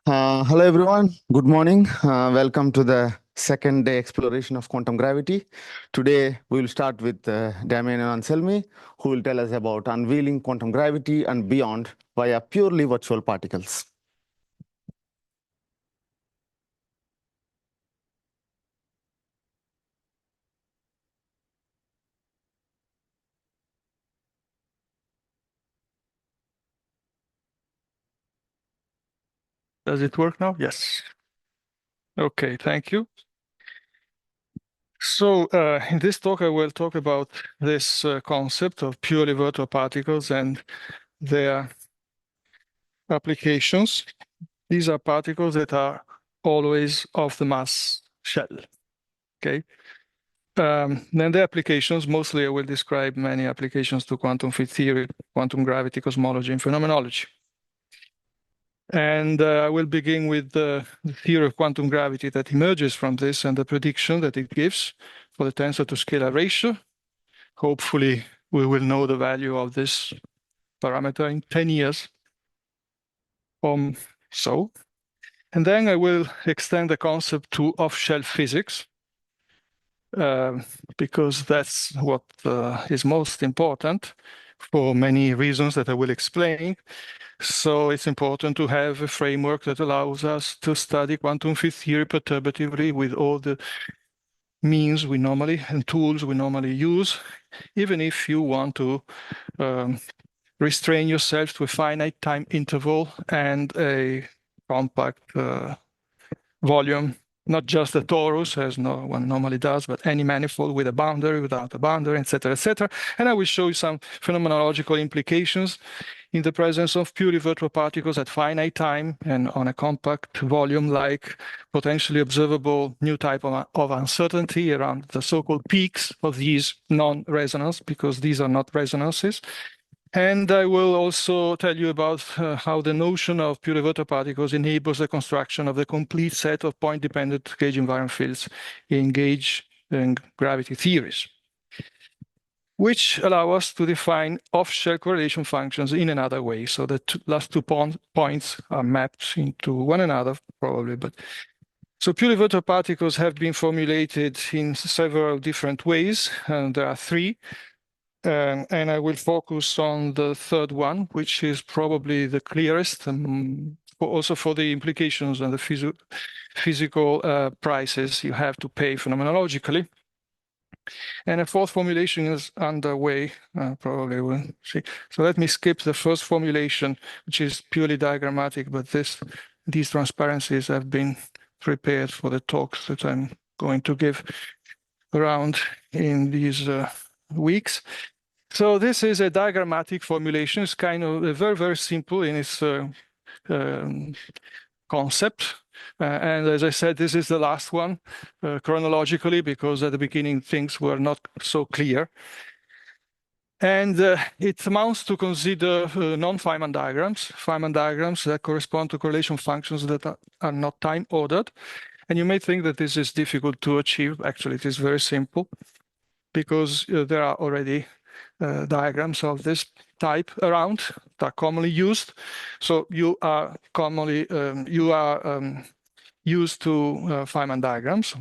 Hello, everyone. Good morning. Welcome to the second day exploration of quantum gravity. Today, we will start with Damiano Anselmi, who will tell us about unveiling quantum gravity and beyond via purely virtual particles. Does it work now? Yes. Okay, thank you. So in this talk, I will talk about this concept of purely virtual particles and their applications. These are particles that are always of the mass shell. Okay. Then the applications, mostly I will describe many applications to quantum field theory, quantum gravity, cosmology, and phenomenology. And I will begin with the theory of quantum gravity that emerges from this and the prediction that it gives for the tensor to scalar ratio. Hopefully, we will know the value of this parameter in 10 years. So, and then I will extend the concept to off-shell physics, because that's what is most important for many reasons that I will explain. So it's important to have a framework that allows us to study quantum field theory perturbatively with all the means we normally and tools we normally use, even if you want to restrain yourself to a finite time interval and a compact volume, not just a torus, as no one normally does, but any manifold with a boundary, without a boundary, etc., etc. And I will show you some phenomenological implications in the presence of purely virtual particles at finite time and on a compact volume, like potentially observable new type of uncertainty around the so-called peaks of these non-resonance, because these are not resonances. And I will also tell you about how the notion of purely virtual particles enables the construction of the complete set of point-dependent gauge-invariant fields in gauge and gravity theories, which allow us to define off-shell correlation functions in another way. So the last 2 points are mapped into one another, probably. But so purely virtual particles have been formulated in several different ways, and there are 3. And I will focus on the third one, which is probably the clearest, also for the implications and the physical prices you have to pay phenomenologically. And a fourth formulation is underway, probably we'll see. So let me skip the first formulation, which is purely diagrammatic, but these transparencies have been prepared for the talks that I'm going to give around in these weeks. So this is a diagrammatic formulation. It's kind of very, very simple in its concept. And as I said, this is the last one chronologically, because at the beginning things were not so clear. And it amounts to consider non-Feynman diagrams that correspond to correlation functions that are not time-ordered. And you may think that this is difficult to achieve. Actually, it is very simple, because there are already diagrams of this type around that are commonly used. So you are commonly used to Feynman diagrams,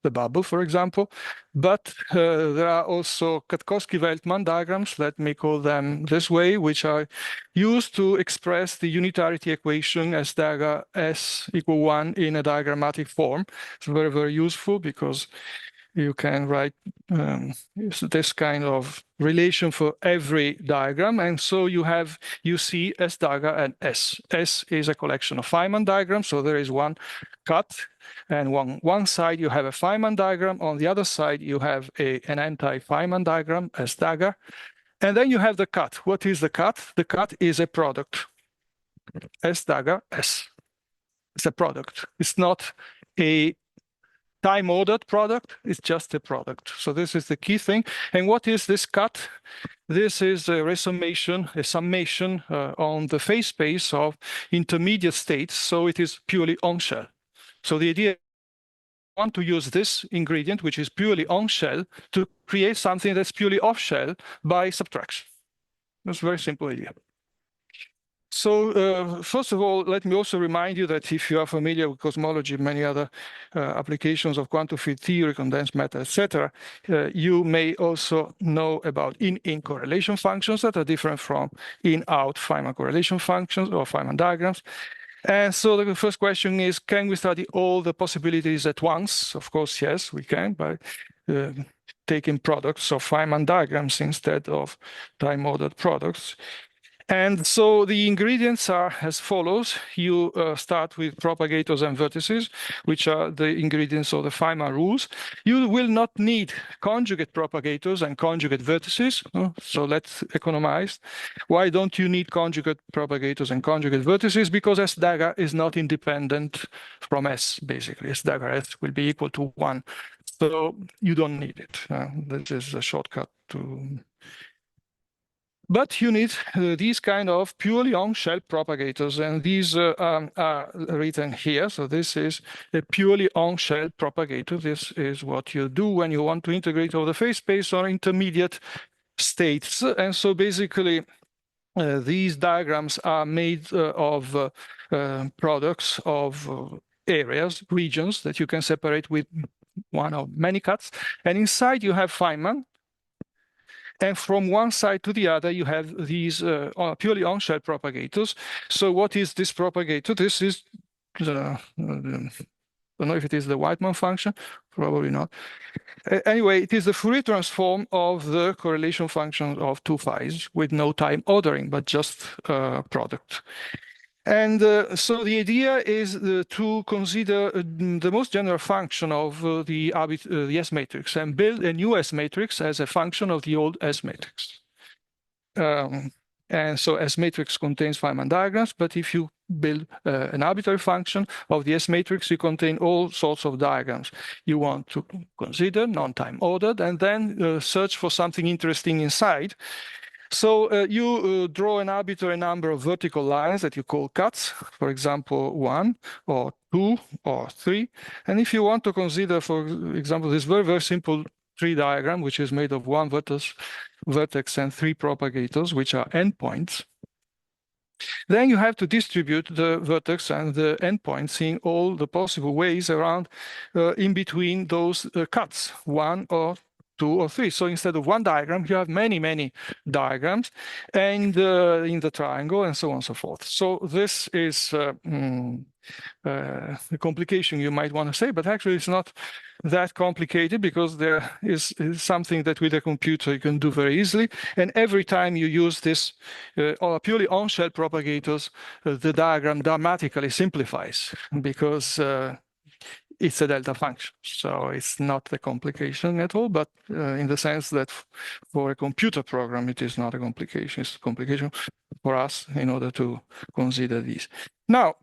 the bubble, for example. But there are also Katkowski-Weltman diagrams, let me call them this way, which are used to express the unitarity equation as dagger S equal 1 in a diagrammatic form. It's very, very useful, because you can write this kind of relation for every diagram. And so you see S dagger and S. S is a collection of Feynman diagrams. So there is one cut, and one side you have a Feynman diagram. On the other side, you have an anti-Feynman diagram, S dagger. And then you have the cut. What is the cut? The cut is a product. S dagger, S. It's a product. It's not a time-ordered product, it's just a product. So this is the key thing. And what is this cut? This is a summation on the phase space of intermediate states. So it is purely on-shell. So the idea is we want to use this ingredient, which is purely on-shell, to create something that's purely off-shell by subtraction. That's a very simple idea. So first of all, let me also remind you that if you are familiar with cosmology, many other applications of quantum field theory, condensed matter, etc., you may also know about in-in correlation functions that are different from in-out Feynman correlation functions or Feynman diagrams. And so the first question is, can we study all the possibilities at once? Of course, yes, we can, by taking products of Feynman diagrams instead of time-ordered products. And so the ingredients are as follows. You start with propagators and vertices, which are the ingredients of the Feynman rules. You will not need conjugate propagators and conjugate vertices. So let's economize. Why don't you need conjugate propagators and conjugate vertices? Because S dagger is not independent from S, basically. S dagger S will be equal to 1. So you don't need it. This is a shortcut to... But you need these kind of purely on-shell propagators, and these are written here. So this is a purely on-shell propagator. This is what you do when you want to integrate over the phase space or intermediate states. And so basically, these diagrams are made of products of areas, regions that you can separate with one or many cuts. And inside you have Feynman. And from one side to the other, you have these purely on-shell propagators. So what is this propagator? This is, I don't know if it is the Whiteman function, probably not. Anyway, it is the Fourier transform of the correlation function of two phis with no time ordering, but just product. And so the idea is to consider the most general function of the S matrix and build a new S matrix as a function of the old S matrix. And so S matrix contains Feynman diagrams, but if you build an arbitrary function of the S matrix, you contain all sorts of diagrams you want to consider, non-time ordered, and then search for something interesting inside. So you draw an arbitrary number of vertical lines that you call cuts, for example, 1 or 2 or 3. And if you want to consider, for example, this very, very simple tree diagram, which is made of one vertex and 3 propagators, which are endpoints, then you have to distribute the vertex and the endpoints in all the possible ways around in between those cuts, 1 or 2 or 3. So instead of one diagram, you have many, many diagrams and in the triangle and so on and so forth. So this is a complication you might want to say, but actually it's not that complicated because there is something that with a computer you can do very easily. And every time you use this purely on-shell propagators, the diagram dramatically simplifies because it's a delta function. So it's not a complication at all, but in the sense that for a computer program, it is not a complication. It's a complication for us in order to consider these. Now,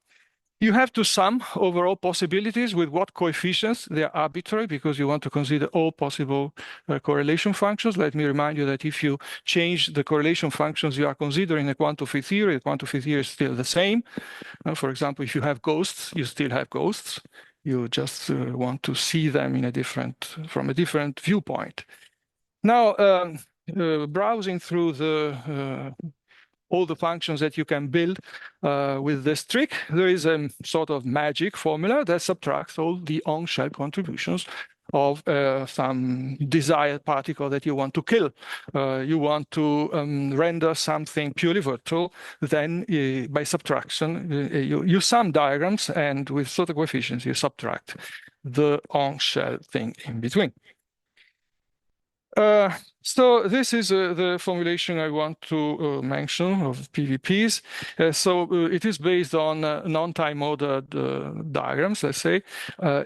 you have to sum over all possibilities with what coefficients. They are arbitrary because you want to consider all possible correlation functions. Let me remind you that if you change the correlation functions you are considering in quantum field theory, the quantum field theory is still the same. For example, if you have ghosts, you still have ghosts. You just want to see them in from a different viewpoint. Now, browsing through all the functions that you can build with this trick, there is a sort of magic formula that subtracts all the on-shell contributions of some desired particle that you want to kill. You want to render something purely virtual, then by subtraction, you sum diagrams, and with certain coefficients, you subtract the on-shell thing in between. So this is the formulation I want to mention of PVPs. So it is based on non-time ordered diagrams, let's say.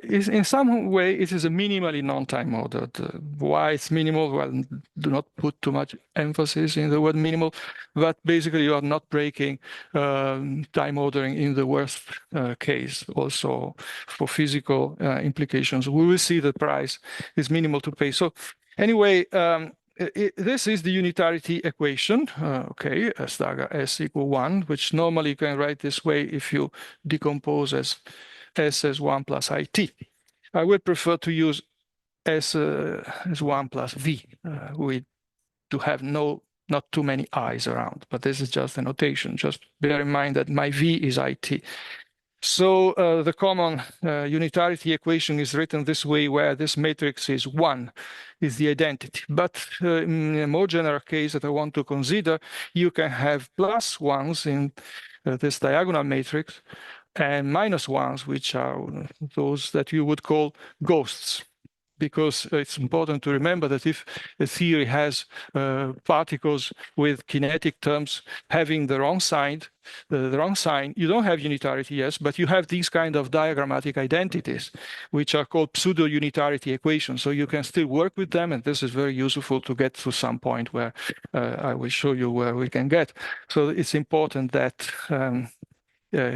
In some way, it is a minimally non-time ordered. Why it's minimal? Well, do not put too much emphasis in the word minimal, but basically you are not breaking time ordering in the worst case. Also for physical implications, we will see the price is minimal to pay. So anyway, this is the unitarity equation, okay, S dagger S equal 1, which normally you can write this way if you decompose as S as 1 plus IT. I would prefer to use S as 1 plus V to have no not too many i's around, but this is just a notation. Just bear in mind that my V is IT. So the common unitarity equation is written this way, where this matrix is 1, is the identity. But in a more general case that I want to consider, you can have plus 1s in this diagonal matrix and minus 1s, which are those that you would call ghosts. Because it's important to remember that if a theory has particles with kinetic terms having the wrong sign, you don't have unitarity, yes, but you have these kind of diagrammatic identities, which are called pseudo-unitarity equations. So you can still work with them, and this is very useful to get to some point where I will show you where we can get. So it's important that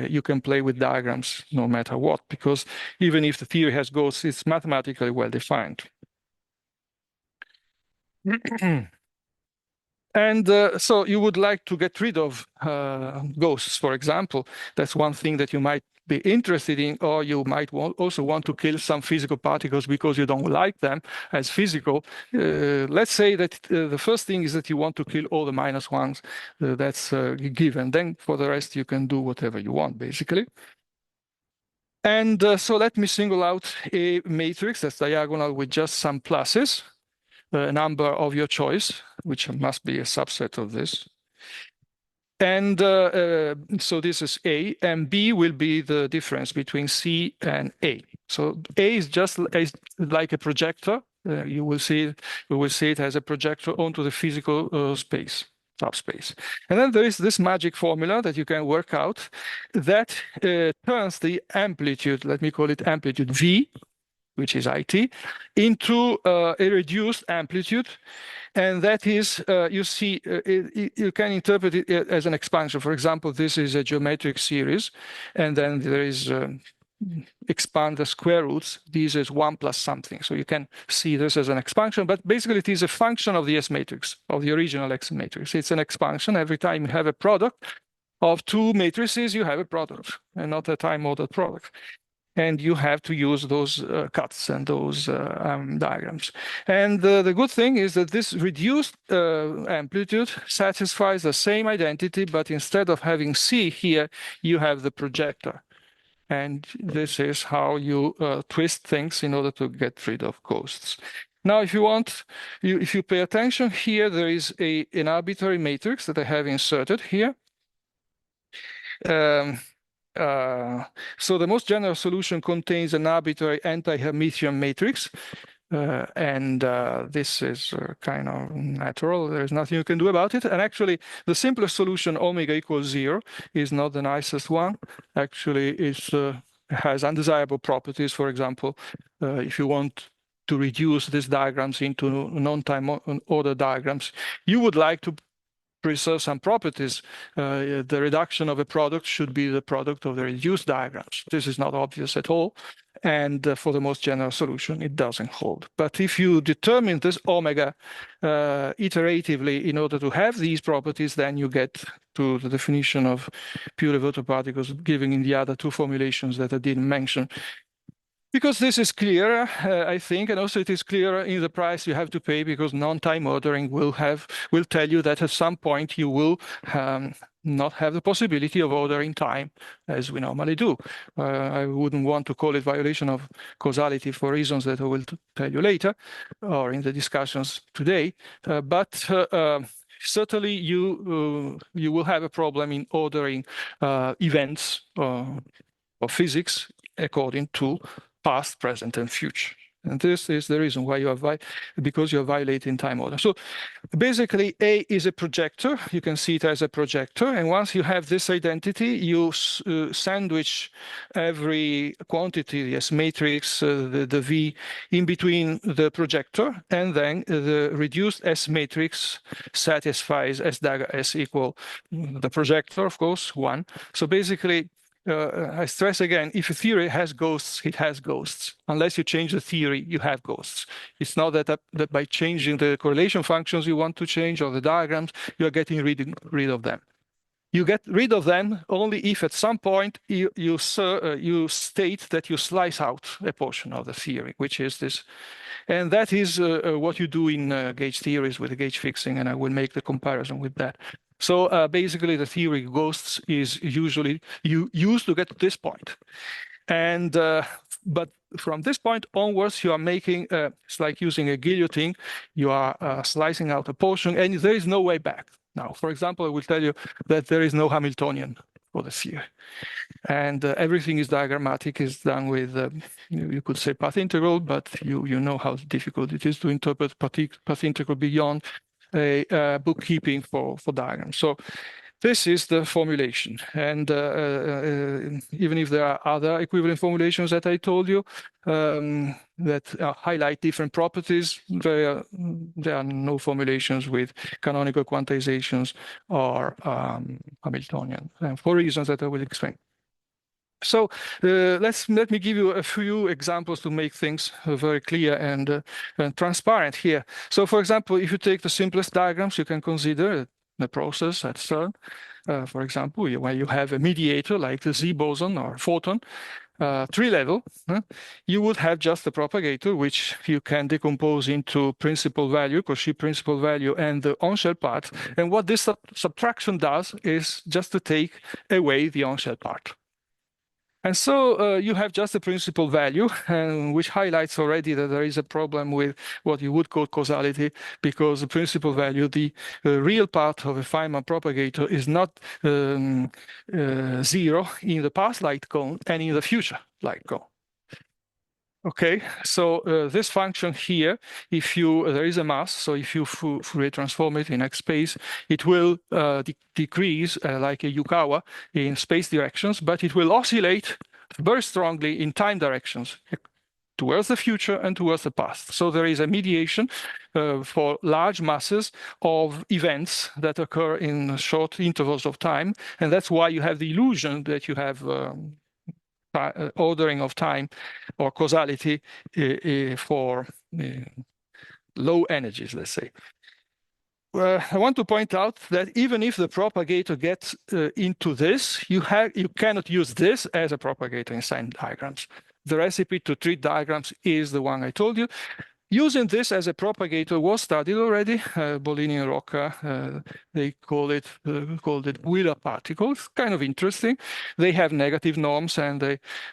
you can play with diagrams no matter what, because even if the theory has ghosts, it's mathematically well defined. And so you would like to get rid of ghosts, for example. That's one thing that you might be interested in, or you might also want to kill some physical particles because you don't like them as physical. Let's say that the first thing is that you want to kill all the minus ones. That's given. Then for the rest, you can do whatever you want, basically. And so let me single out a matrix that's diagonal with just some pluses, a number of your choice, which must be a subset of this. And so this is A, and B will be the difference between C and A. So A is just like a projector. We will see it as a projector onto the physical space, subspace. And then there is this magic formula that you can work out that turns the amplitude, let me call it amplitude V, which is IT, into a reduced amplitude. And that is, you see, you can interpret it as an expansion. For example, this is a geometric series, and then there is expand the square roots. This is 1 plus something. So you can see this as an expansion, but basically it is a function of the S matrix, of the original X matrix. It's an expansion. Every time you have a product of two matrices, you have a product, and not a time-ordered product. And you have to use those cuts and those diagrams. And the good thing is that this reduced amplitude satisfies the same identity, but instead of having C here, you have the projector. And this is how you twist things in order to get rid of ghosts. Now, if you want, if you pay attention here, there is an arbitrary matrix that I have inserted here. So the most general solution contains an arbitrary anti-Hermitian matrix. This is kind of natural. There's nothing you can do about it. And actually, the simplest solution, omega equals 0, is not the nicest one. Actually, it has undesirable properties. For example, if you want to reduce these diagrams into non-time order diagrams, you would like to preserve some properties. The reduction of a product should be the product of the reduced diagrams. This is not obvious at all. And for the most general solution, it doesn't hold. But if you determine this omega iteratively in order to have these properties, then you get to the definition of pure virtual particles given in the other two formulations that I didn't mention. Because this is clearer, I think, and also it is clearer in the price you have to pay, because non-time ordering will tell you that at some point you will not have the possibility of ordering time as we normally do. I wouldn't want to call it violation of causality for reasons that I will tell you later or in the discussions today. But certainly you will have a problem in ordering events of physics according to past, present, and future. And this is the reason why you are because you are violating time order. So basically, A is a projector. You can see it as a projector. And once you have this identity, you sandwich every quantity, the S matrix, the V, in between the projector. And then the reduced S matrix satisfies S dagger S equal the projector, of course, 1. So basically, I stress again, if a theory has ghosts, it has ghosts. Unless you change the theory, you have ghosts. It's not that by changing the correlation functions you want to change or the diagrams, you are getting rid of them. You get rid of them only if at some point you state that you slice out a portion of the theory, which is this. And that is what you do in gauge theories with the gauge fixing, and I will make the comparison with that. So basically, the theory ghosts is usually used to get to this point. And but from this point onwards, you are making it's like using a guillotine. You are slicing out a portion, and there is no way back. Now, for example, I will tell you that there is no Hamiltonian for the theory, and everything is diagrammatic. Is done with you could say path integral, but you know how difficult it is to interpret path integral beyond a bookkeeping for diagrams. So this is the formulation, and even if there are other equivalent formulations that I told you that highlight different properties, there are no formulations with canonical quantizations or Hamiltonian, for reasons that I will explain. So let me give you a few examples to make things very clear and transparent here. So for example, if you take the simplest diagrams, you can consider the process at CERN, for example, where you have a mediator like the Z boson or photon, tree-level, you would have just a propagator, which you can decompose into principal value, Cauchy principal value, and the on-shell part. And what this subtraction does is just to take away the on-shell part. And so you have just a principal value, which highlights already that there is a problem with what you would call causality, because the principal value, the real part of a Feynman propagator, is not zero in the past light cone and in the future light cone. Okay, so this function here, if there is a mass, so if you Fourier transform it in X space, it will decrease like a Yukawa in space directions, but it will oscillate very strongly in time directions towards the future and towards the past. So there is a mediation for large masses of events that occur in short intervals of time, and that's why you have the illusion that you have ordering of time or causality for low energies, let's say. I want to point out that even if the propagator gets into this, you cannot use this as a propagator in sine diagrams. The recipe to treat diagrams is the one I told you. Using this as a propagator was studied already. Bolini and Rocca, they called it Wheeler particles. Kind of interesting. They have negative norms,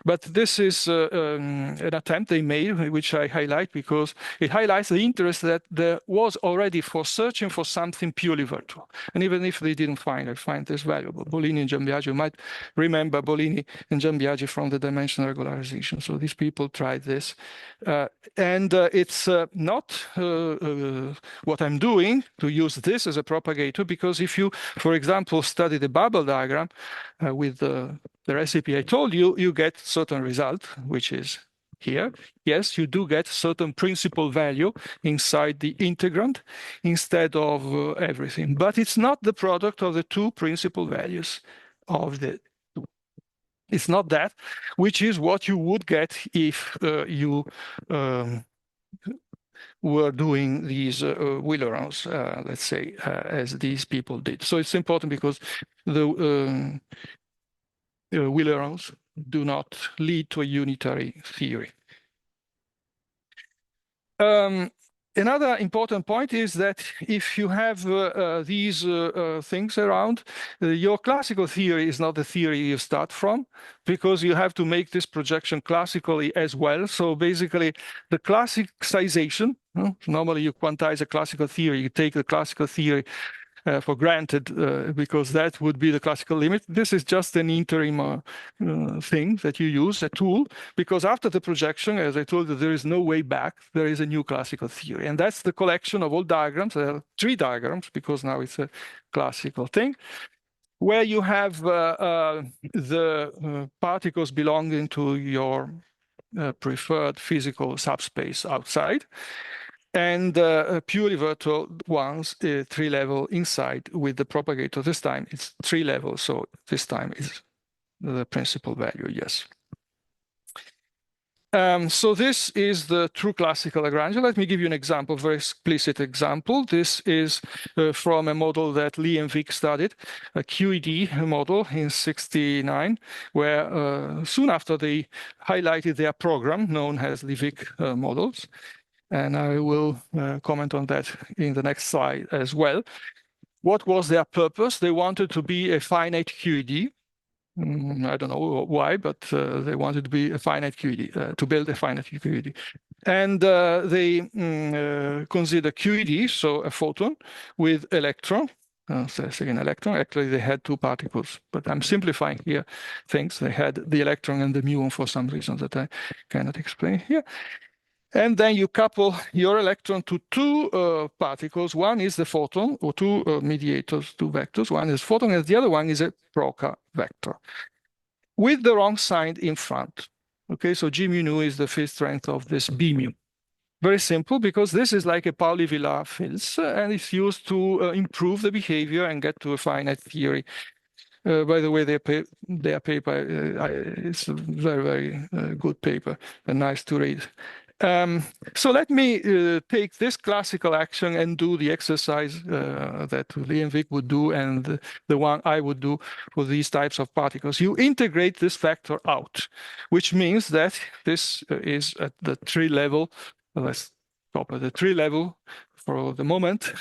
but this is an attempt they made, which I highlight because it highlights the interest that there was already for searching for something purely virtual. And even if they didn't I find this valuable. Bolini and Giambiagi, you might remember Bolini and Giambiagi from the dimensional regularization. So these people tried this, and it's not what I'm doing to use this as a propagator, because if you, for example, study the bubble diagram with the recipe I told you, you get certain result, which is here. Yes, you do get certain principal value inside the integrand instead of everything, but it's not the product of the two principal values of the two. It's not that, which is what you would get if you were doing these Wheeler-rounds, let's say, as these people did. So it's important because the Wheeler-rounds do not lead to a unitary theory. Another important point is that if you have these things around, your classical theory is not the theory you start from, because you have to make this projection classically as well. So basically, the classicization, normally you quantize a classical theory, you take the classical theory for granted because that would be the classical limit. This is just an interim thing that you use, a tool, because after the projection, as I told you, there is no way back. There is a new classical theory. And that's the collection of all diagrams. There are 3 diagrams, because now it's a classical thing, where you have the particles belonging to your preferred physical subspace outside, and purely virtual ones, 3-level inside with the propagator. This time it's 3 levels, so this time is the principal value, yes. So this is the true classical Lagrangian. Let me give you an example, very explicit example. This is from a model that Lee and Wick studied, a QED model in '69, where soon after they highlighted their program known as Lee-Wick models. And I will comment on that in the next slide as well. What was their purpose? They wanted to be a finite QED. I don't know why, but they wanted to be a finite QED, to build a finite QED. And they consider QED, so a photon with electron. So an electron. Actually, they had two particles, but I'm simplifying here things. They had the electron and the muon for some reason that I cannot explain here. And then you couple your electron to two particles. One is the photon, or two mediators, two vectors. One is photon, and the other one is a Proca vector with the wrong sign in front. Okay, so G mu nu is the field strength of this B mu. Very simple, because this is like a Pauli-Villard fields, and it's used to improve the behavior and get to a finite theory. By the way, their paper it's a very, very good paper and nice to read. So let me take this classical action and do the exercise that Lee and Wick would do, and the one I would do for these types of particles. You integrate this factor out, which means that this is at the tree level. Let's stop at the tree level for the moment.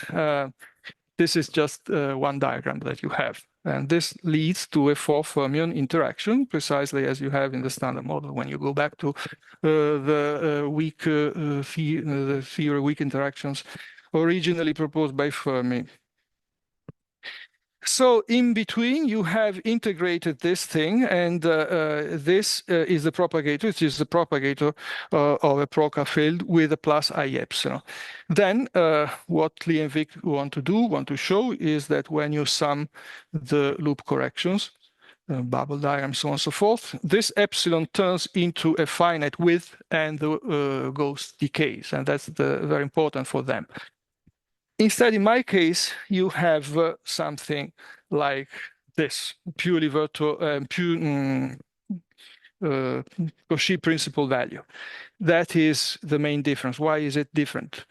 This is just one diagram that you have. And this leads to a four-fermion interaction, precisely as you have in the standard model. When you go back to the theory weak interactions originally proposed by Fermi. So in between, you have integrated this thing, and this is the propagator, which is the propagator of a Proca field with a plus I epsilon. Then what Lee and Wick want to show is that when you sum the loop corrections, bubble diagram, so on and so forth, this epsilon turns into a finite width and the ghost decays, and that's very important for them. Instead, in my case, you have something like this, purely virtual, Cauchy principal value. That is the main difference. Why is it different?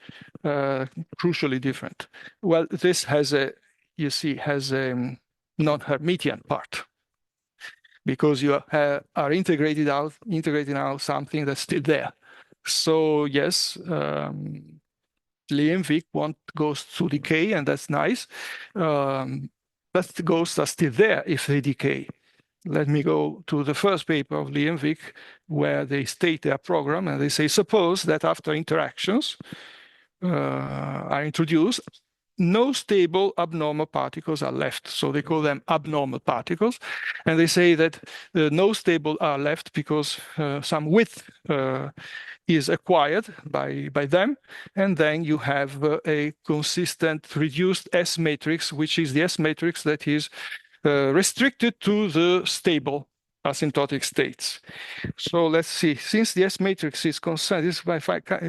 Crucially different. Well, this has a, you see, has a non-Hermitian part, because you are integrating out something that's still there. So yes, Lee and Wick want ghosts to decay, and that's nice. But the ghosts are still there if they decay. Let me go to the first paper of Lee and Wick, where they state their program, and they say, suppose that after interactions are introduced, no stable abnormal particles are left. So they call them abnormal particles. And they say that no stable are left because some width is acquired by them. And then you have a consistent reduced S matrix, which is the S matrix that is restricted to the stable asymptotic states. So let's see. Since the S matrix is concerned, this I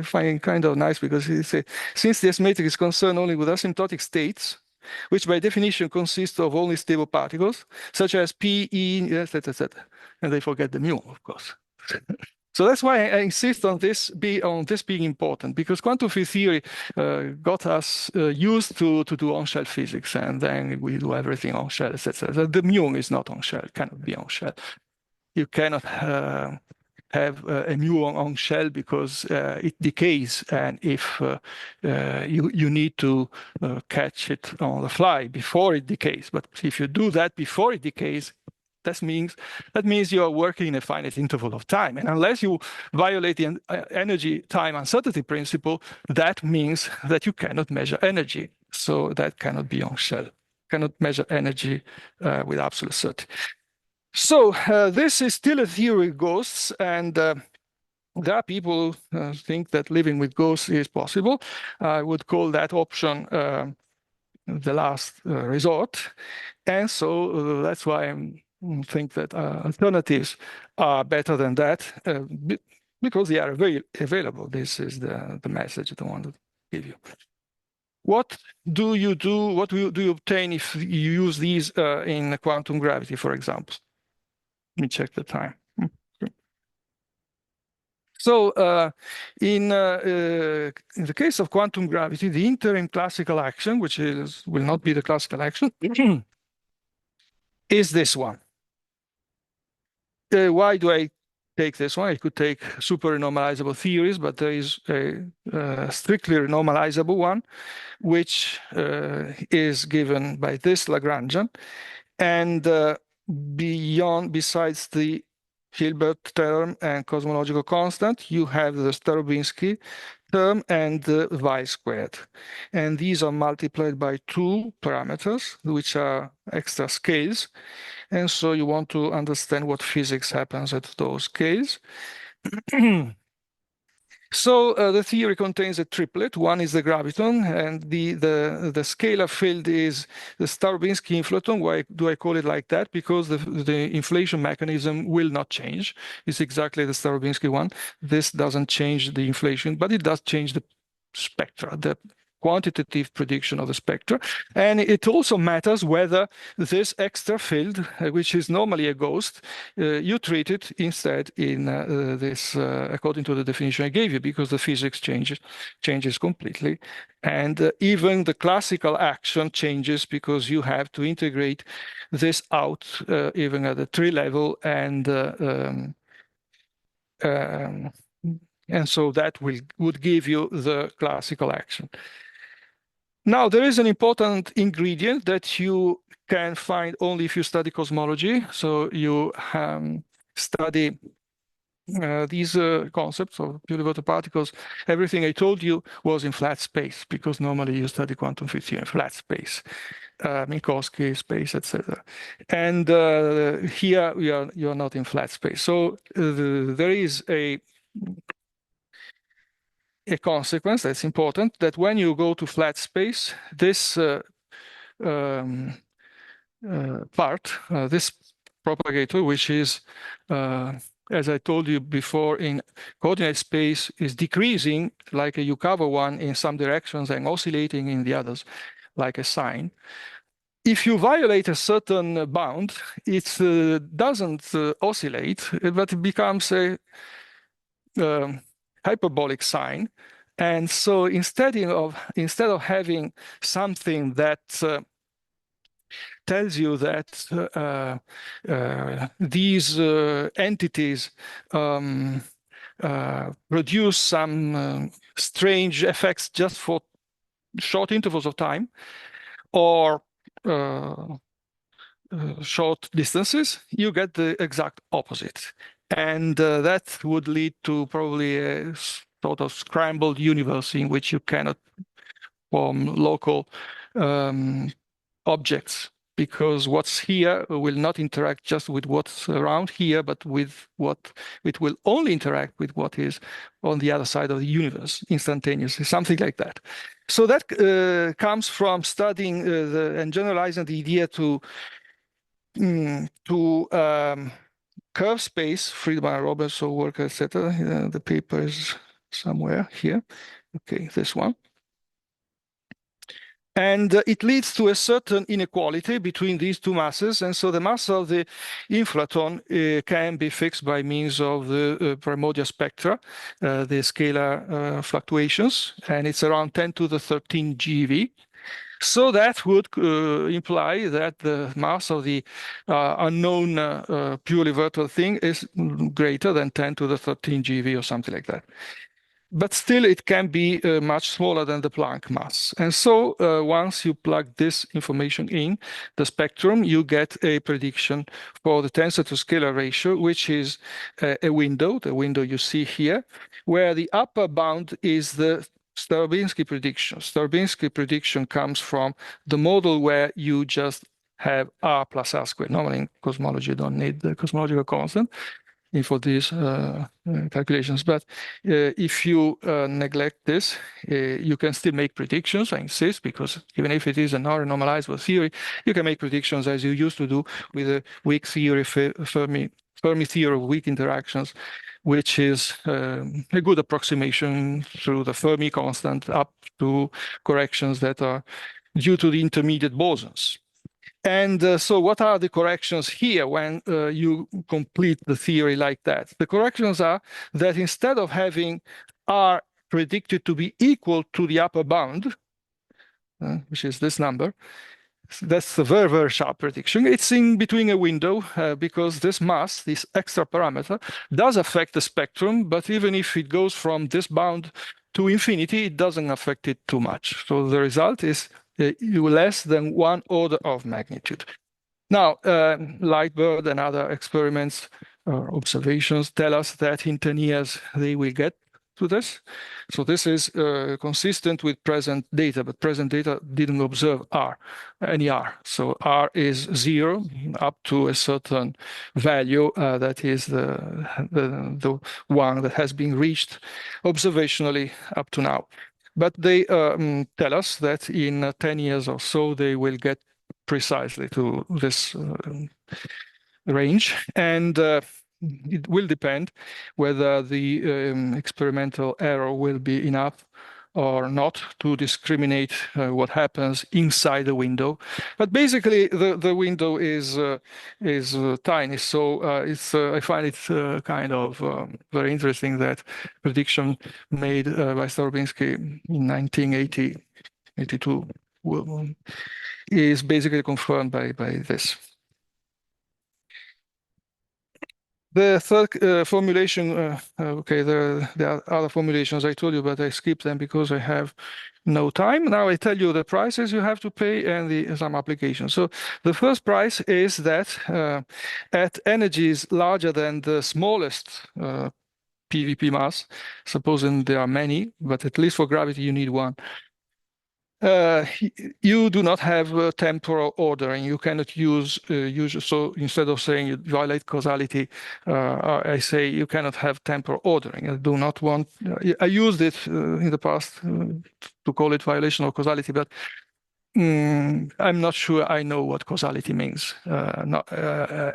find kind of nice, because it's since the S matrix is concerned only with asymptotic states, which by definition consist of only stable particles, such as P, E, etc., and they forget the mu, of course. So that's why I insist on this being important, because quantum field theory got us used to do on-shell physics, and then we do everything on-shell, etc. The muon is not on-shell, cannot be on-shell. You cannot have a muon on-shell because it decays, and if you need to catch it on the fly before it decays. But if you do that before it decays, that means you are working in a finite interval of time. And unless you violate the energy time uncertainty principle, that means that you cannot measure energy. So that cannot be on shell. Cannot measure energy with absolute certainty. So this is still a theory of ghosts, and there are people who think that living with ghosts is possible. I would call that option the last resort. And so that's why I think that alternatives are better than that, because they are very available. This is the message that I want to give you. What do you do? What do you obtain if you use these in quantum gravity, for example? Let me check the time. So in the case of quantum gravity, the interim classical action, which will not be the classical action, is this one. Why do I take this one? I could take super renormalizable theories, but there is a strictly renormalizable one, which is given by this Lagrangian. And besides the Hilbert term and cosmological constant, you have the Starobinsky term and the y squared. And these are multiplied by 2 parameters, which are extra scales. And so you want to understand what physics happens at those scales. So the theory contains a triplet. One is the graviton, and the scalar field is the Starobinsky inflaton. Why do I call it like that? Because the inflation mechanism will not change. It's exactly the Starobinsky one. This doesn't change the inflation, but it does change the spectra, the quantitative prediction of the spectra. And it also matters whether this extra field, which is normally a ghost, you treat it instead in this, according to the definition I gave you, because the physics changes completely. And even the classical action changes because you have to integrate this out even at the tree level, and so that would give you the classical action. Now, there is an important ingredient that you can find only if you study cosmology. So you study these concepts of purely water particles. Everything I told you was in flat space, because normally you study quantum physics in flat space, Minkowski space, etc. And here you are not in flat space. So there is a consequence that's important, that when you go to flat space, this part, this propagator, which is, as I told you before, in coordinate space, is decreasing like a Yukawa one in some directions and oscillating in the others, like a sine. If you violate a certain bound, it doesn't oscillate, but it becomes a hyperbolic sine. And so instead of having something that tells you that these entities produce some strange effects just for short intervals of time, or short distances, you get the exact opposite. And that would lead to probably a sort of scrambled universe in which you cannot form local objects, because what's here will not interact just with what's around here, but with what it will only interact with what is on the other side of the universe instantaneously, something like that. So that comes from studying and generalizing the idea to curve space, Friedman, Roberts, work, etc. The paper is somewhere here. Okay, this one. And it leads to a certain inequality between these two masses. And so the mass of the inflaton can be fixed by means of the primordial spectra, the scalar fluctuations, and it's around 10 to the 13 GeV. So that would imply that the mass of the unknown purely virtual thing is greater than 10 to the 13 GeV or something like that. But still, it can be much smaller than the Planck mass. And so once you plug this information in the spectrum, you get a prediction for the tensor to scalar ratio, which is a window, the window you see here, where the upper bound is the Starobinsky prediction. Starobinsky prediction comes from the model where you just have R plus R squared. Normally in cosmology, you don't need the cosmological constant for these calculations. But if you neglect this, you can still make predictions, I insist, because even if it is a non-normalizable theory, you can make predictions as you used to do with the weak theory, Fermi theory of weak interactions, which is a good approximation through the Fermi constant up to corrections that are due to the intermediate bosons. And so what are the corrections here when you complete the theory like that? The corrections are that instead of having R predicted to be equal to the upper bound, which is this number, that's a very, very sharp prediction. It's in between a window because this mass, this extra parameter, does affect the spectrum, but even if it goes from this bound to infinity, it doesn't affect it too much. So the result is less than 1 order of magnitude. Now, Lightbird and other experiments or observations tell us that in 10 years they will get to this. So this is consistent with present data, but present data didn't observe any R. So R is 0 up to a certain value that is the one that has been reached observationally up to now. But they tell us that in 10 years or so, they will get precisely to this range. And it will depend whether the experimental error will be enough or not to discriminate what happens inside the window. But basically, the window is tiny. So I find it kind of very interesting that prediction made by Starobinsky in 1982 is basically confirmed by this. The third formulation, okay, there are other formulations I told you, but I skipped them because I have no time. Now I tell you the prices you have to pay and some applications. So the first price is that at energies larger than the smallest PVP mass, supposing there are many, but at least for gravity you need one, you do not have temporal ordering. You cannot use so instead of saying you violate causality, I say you cannot have temporal ordering. I do not want. I used it in the past to call it violation of causality, but I'm not sure I know what causality means,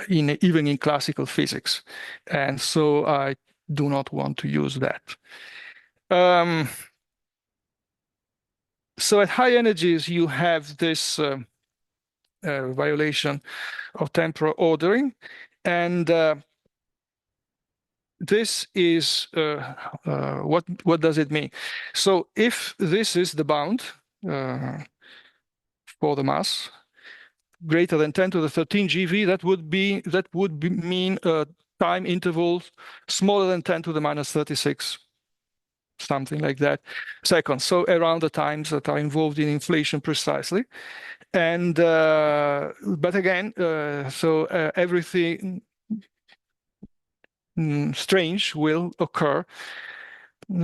even in classical physics, and so I do not want to use that. So at high energies, you have this violation of temporal ordering, and this is what does it mean? So if this is the bound for the mass greater than 10 to the 13 GeV, that would mean time intervals smaller than 10 to the minus 36. Something like that, seconds. So around the times that are involved in inflation precisely. And but again, so everything strange will occur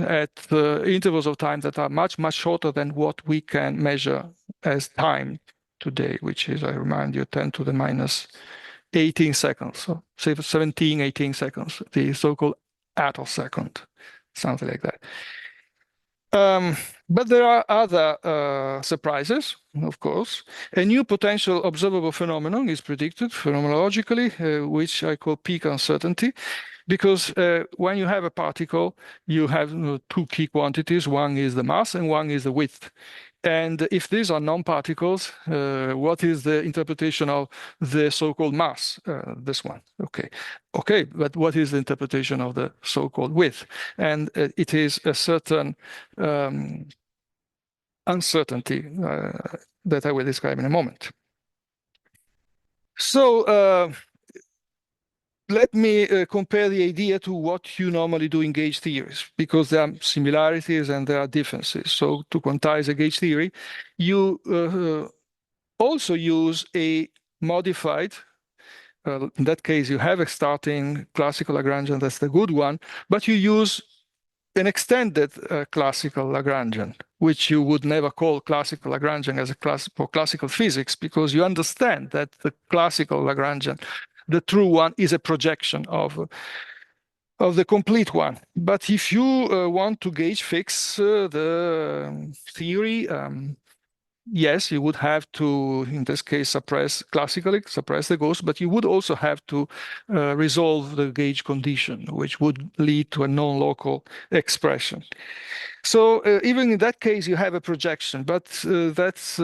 at intervals of time that are much, much shorter than what we can measure as time today, which is, I remind you, 10 to the minus 18 seconds. So say 17, 18 seconds, the so-called attosecond, something like that. But there are other surprises, of course. A new potential observable phenomenon is predicted phenomenologically, which I call peak uncertainty, because when you have a particle, you have two key quantities. One is the mass and one is the width. And if these are non-particles, what is the interpretation of the so-called mass? This one, okay. Okay, but what is the interpretation of the so-called width? And it is a certain uncertainty that I will describe in a moment. So let me compare the idea to what you normally do in gauge theories, because there are similarities and there are differences. So to quantize a gauge theory, you also use a modified, in that case, you have a starting classical Lagrangian, that's the good one, but you use an extended classical Lagrangian, which you would never call classical Lagrangian as a class for classical physics, because you understand that the classical Lagrangian, the true one, is a projection of the complete one. But if you want to gauge fix the theory, yes, you would have to, in this case, classically suppress the ghost, but you would also have to resolve the gauge condition, which would lead to a non-local expression. So even in that case, you have a projection, but that's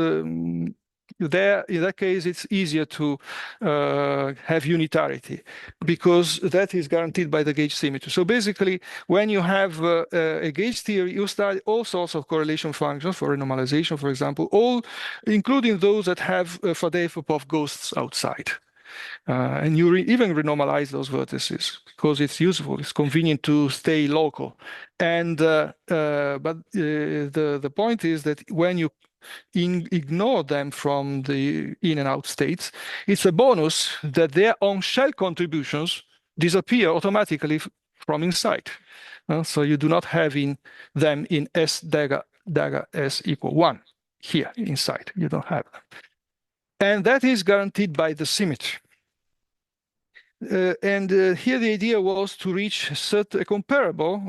there, in that case, it's easier to have unitarity because that is guaranteed by the gauge symmetry. So basically, when you have a gauge theory, you study all sorts of correlation functions for renormalization, for example, all including those that have Faddeev-Popov ghosts outside. And you even renormalize those vertices because it's useful. It's convenient to stay local. And but the point is that when you ignore them from the in and out states, it's a bonus that their on-shell contributions disappear automatically from inside. So you do not have them in S dagger S equal 1 here inside. You don't have them. And that is guaranteed by the symmetry. Here the idea was to reach a comparable,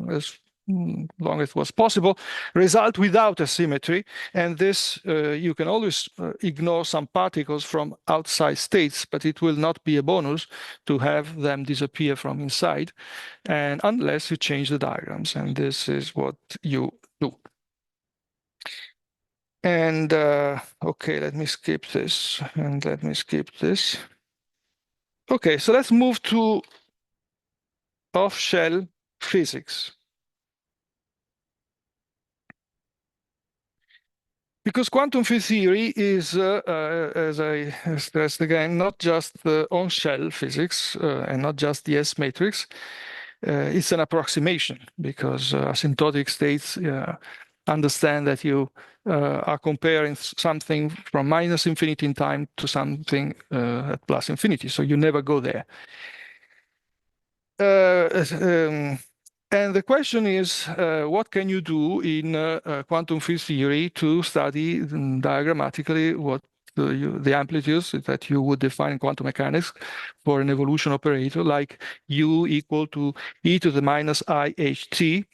as long as it was possible, result without a symmetry. And this, you can always ignore some particles from outside states, but it will not be a bonus to have them disappear from inside, and unless you change the diagrams. And this is what you do. And okay, let me skip this, and let me skip this. Okay, so let's move to off-shell physics. Because quantum field theory is, as I stressed again, not just on-shell physics and not just the S matrix. It's an approximation because asymptotic states understand that you are comparing something from minus infinity in time to something at plus infinity. So you never go there. And the question is, what can you do in quantum field theory to study diagrammatically what the amplitudes that you would define in quantum mechanics for an evolution operator, like U equal to e to the minus IHT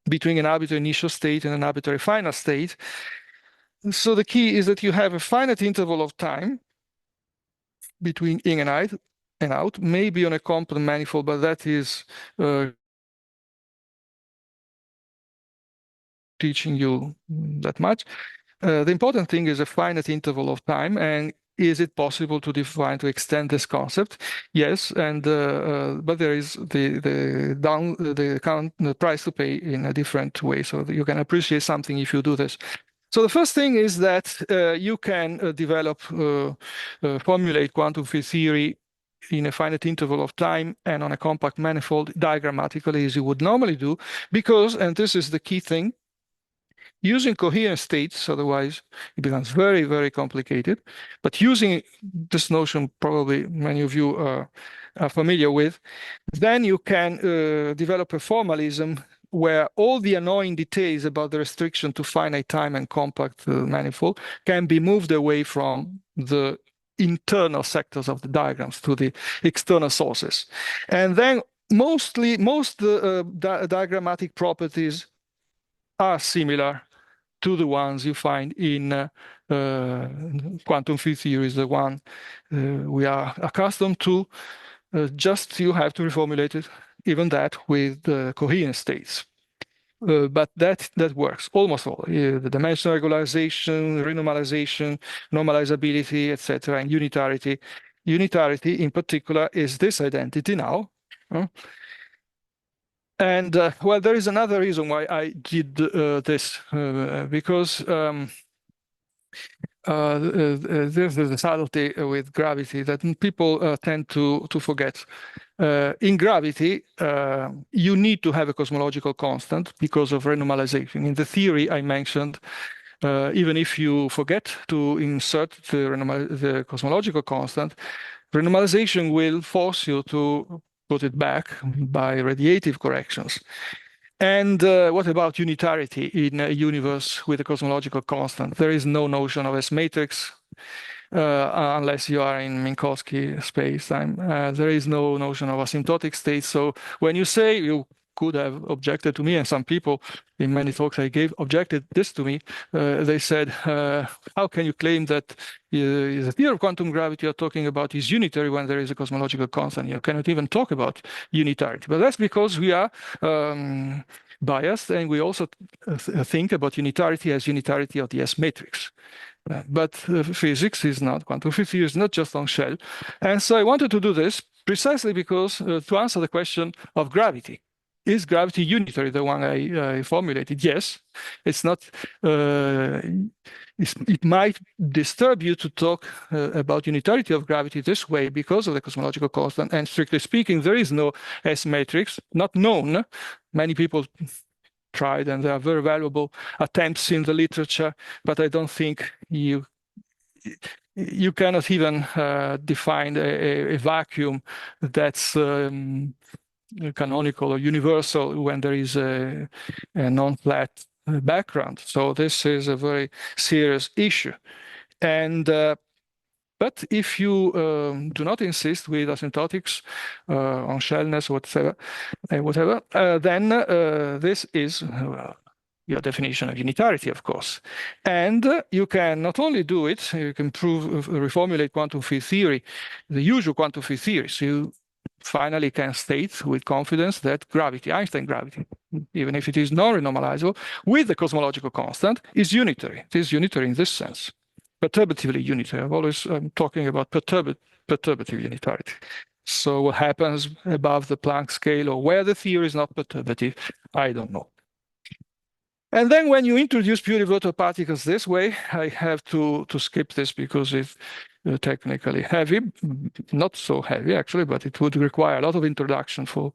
between an arbitrary initial state and an arbitrary final state. So the key is that you have a finite interval of time between in and out, maybe on a component manifold, but that is teaching you that much. The important thing is a finite interval of time, and is it possible to define, to extend this concept? Yes, and but there is the price to pay in a different way, so that you can appreciate something if you do this. So the first thing is that you can formulate quantum field theory in a finite interval of time and on a compact manifold diagrammatically as you would normally do, because, and this is the key thing, using coherent states, otherwise it becomes very, very complicated. But using this notion, probably many of you are familiar with, then you can develop a formalism where all the annoying details about the restriction to finite time and compact manifold can be moved away from the internal sectors of the diagrams to the external sources. And then most diagrammatic properties are similar to the ones you find in quantum field theory, is the one we are accustomed to. Just you have to reformulate it, even that with coherent states. But that works almost all. The dimensional regularization, renormalization, normalizability, etc., and unitarity. Unitarity, in particular, is this identity now. And well, there is another reason why I did this, because there's a subtlety with gravity that people tend to forget. In gravity, you need to have a cosmological constant because of renormalization. In the theory I mentioned, even if you forget to insert the cosmological constant, renormalization will force you to put it back by radiative corrections. And what about unitarity in a universe with a cosmological constant? There is no notion of S matrix unless you are in Minkowski space-time. There is no notion of asymptotic states. So when you say, you could have objected to me, and some people in many talks I gave objected this to me. They said, how can you claim that the theory of quantum gravity you're talking about is unitary when there is a cosmological constant? You cannot even talk about unitarity. But that's because we are biased, and we also think about unitarity as unitarity of the S matrix. But physics is not, quantum physics is not just on shell. And so I wanted to do this precisely because to answer the question of gravity. Is gravity unitary, the one I formulated? Yes. It's not, it might disturb you to talk about unitarity of gravity this way because of the cosmological constant. And strictly speaking, there is no S matrix, not known. Many people tried, and there are very valuable attempts in the literature, but I don't think you cannot even define a vacuum that's canonical or universal when there is a non-flat background. So this is a very serious issue. And but if you do not insist with asymptotics on shellness, whatever, then this is your definition of unitarity, of course. And you can not only do it, you can reformulate quantum field theory, the usual quantum field theory. So you finally can state with confidence that gravity, Einstein gravity, even if it is non-renormalizable, with the cosmological constant, is unitary. It is unitary in this sense. Perturbatively unitary. I'm always talking about perturbative unitarity. So what happens above the Planck scale or where the theory is not perturbative, I don't know. And then when you introduce purely virtual particles this way, I have to skip this because it's technically heavy, not so heavy actually, but it would require a lot of introduction to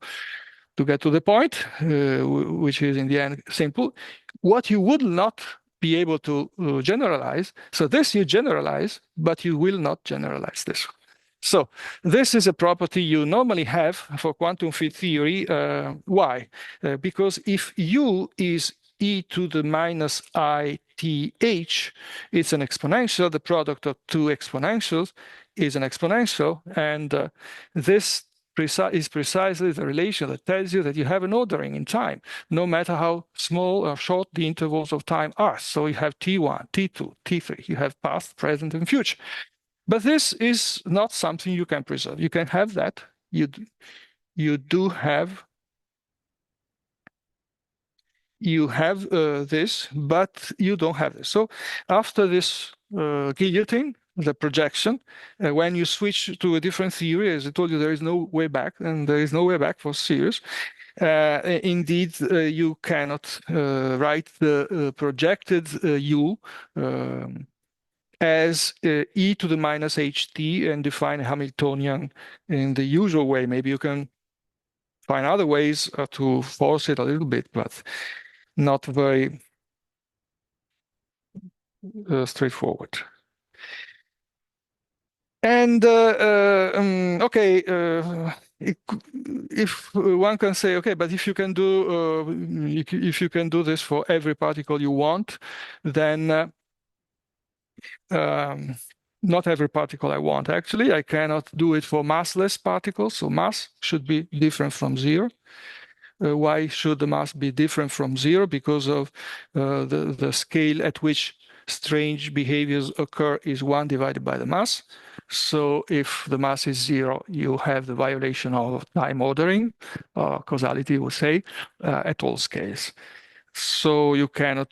get to the point, which is in the end simple. What you would not be able to generalize, so this you generalize, but you will not generalize this. So this is a property you normally have for quantum field theory. Why? Because if U is e to the minus ith, it's an exponential. The product of two exponentials is an exponential. And this is precisely the relation that tells you that you have an ordering in time, no matter how small or short the intervals of time are. So you have T1, T2, T3. You have past, present, and future. But this is not something you can preserve. You can have that. You do have this, but you don't have this. So after this guillotine, the projection, when you switch to a different theory, as I told you, there is no way back, and there is no way back for series. Indeed, you cannot write the projected U as e to the minus ht and define a Hamiltonian in the usual way. Maybe you can find other ways to force it a little bit, but not very straightforward. And okay, if one can say, okay, but if you can do this for every particle you want, then not every particle I want. Actually, I cannot do it for massless particles. So mass should be different from zero. Why should the mass be different from zero? Because of the scale at which strange behaviors occur is 1 divided by the mass. So if the mass is zero, you have the violation of time ordering, causality would say, at all scales. So you cannot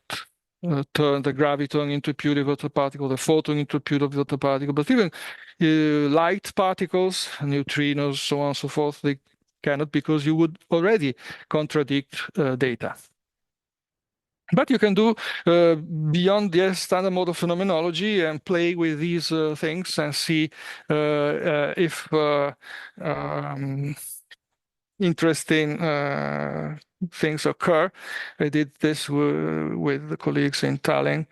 turn the graviton into a purely virtual particle, the photon into a purely virtual particle, but even light particles, neutrinos, so on and so forth, they cannot, because you would already contradict data. But you can do beyond the standard mode of phenomenology and play with these things and see if interesting things occur. I did this with the colleagues in Tallinn.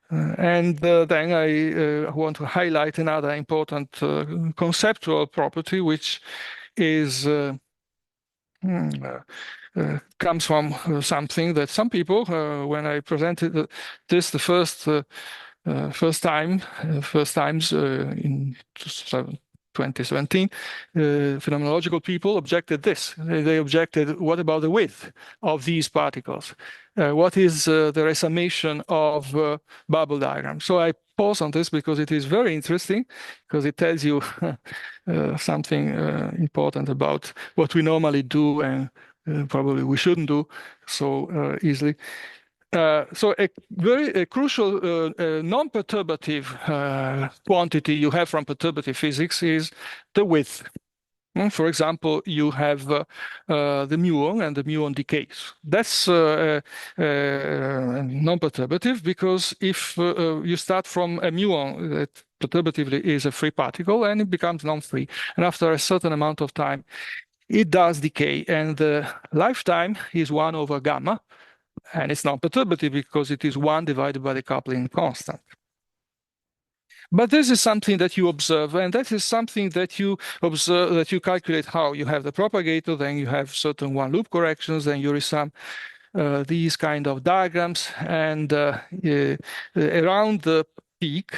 And then I want to highlight another important conceptual property, which is comes from something that some people, when I presented this the first times in 2017, phenomenological people objected this. They objected, what about the width of these particles? What is the resummation of bubble diagram? So I pause on this because it is very interesting, because it tells you something important about what we normally do and probably we shouldn't do so easily. So a very crucial non-perturbative quantity you have from perturbative physics is the width. For example, you have the muon, and the muon decays. That's non-perturbative, because if you start from a muon that perturbatively is a free particle, and it becomes non-free, and after a certain amount of time, it does decay, and the lifetime is 1 over gamma, and it's non-perturbative because it is 1 divided by the coupling constant. But this is something that you observe, and that is something that you observe, that you calculate how. You have the propagator, then you have certain one-loop corrections, then you resum these kind of diagrams, and around the peak,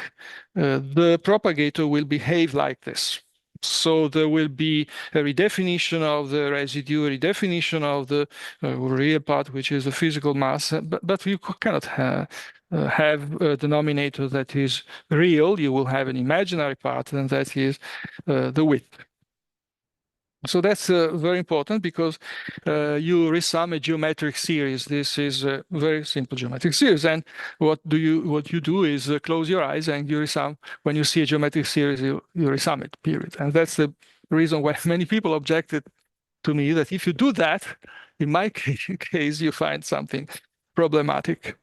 the propagator will behave like this. So there will be a redefinition of the residue, a redefinition of the real part, which is the physical mass, but you cannot have a denominator that is real. You will have an imaginary part, and that is the width. So that's very important, because you resum a geometric series. This is a very simple geometric series, and what you do is close your eyes and you resum. When you see a geometric series, you resum it. Period. And that's the reason why many people objected to me that if you do that, in my case, you find something problematic.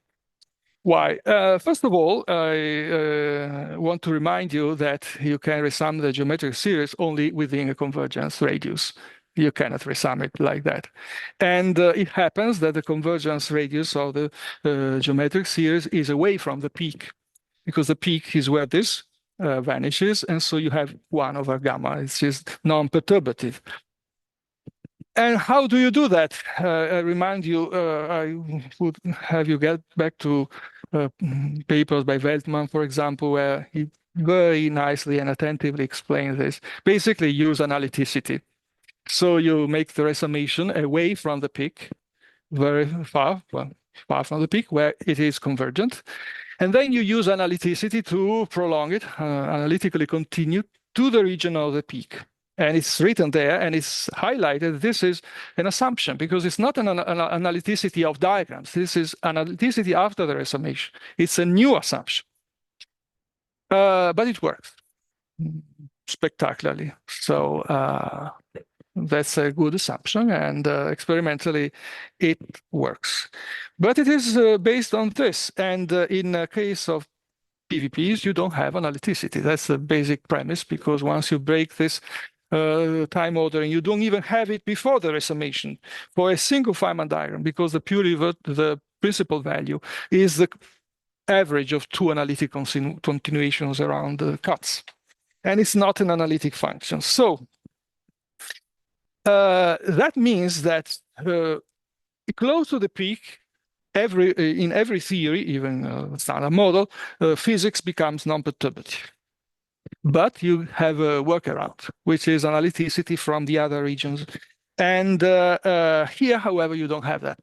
Why? First of all, I want to remind you that you can resum the geometric series only within a convergence radius. You cannot resum it like that. And it happens that the convergence radius of the geometric series is away from the peak, because the peak is where this vanishes, and so you have 1 over gamma. It's just non-perturbative. And how do you do that? I remind you, I would have you get back to papers by Weltman, for example, where he very nicely and attentively explains this. Basically, use analyticity. So you make the resummation away from the peak, very far, well, far from the peak, where it is convergent. And then you use analyticity to prolong it, analytically continue to the region of the peak. And it's written there, and it's highlighted. This is an assumption, because it's not an analyticity of diagrams. This is analyticity after the resummation. It's a new assumption. But it works spectacularly. So that's a good assumption, and experimentally it works. But it is based on this. And in a case of PVPs, you don't have analyticity. That's the basic premise, because once you break this time ordering, you don't even have it before the resummation for a single Feynman diagram, because the principal value is the average of 2 analytic continuations around the cuts. And it's not an analytic function. So that means that close to the peak, in every theory, even standard model, physics becomes non-perturbative. But you have a workaround, which is analyticity from the other regions. And here, however, you don't have that.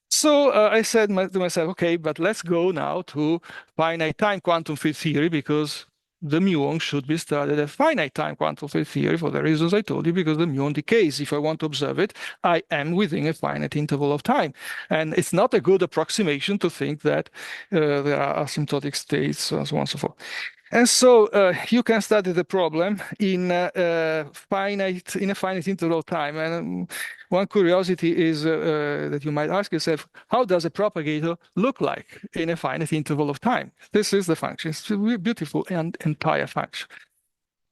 So I said to myself, okay, but let's go now to finite time quantum field theory, because the muon should be studied at finite time quantum field theory for the reasons I told you, because the muon decays. If I want to observe it, I am within a finite interval of time. And it's not a good approximation to think that there are asymptotic states, and so on and so forth. And so you can study the problem in a finite interval of time. And one curiosity is that you might ask yourself, how does a propagator look like in a finite interval of time? This is the function. It's a beautiful and entire function.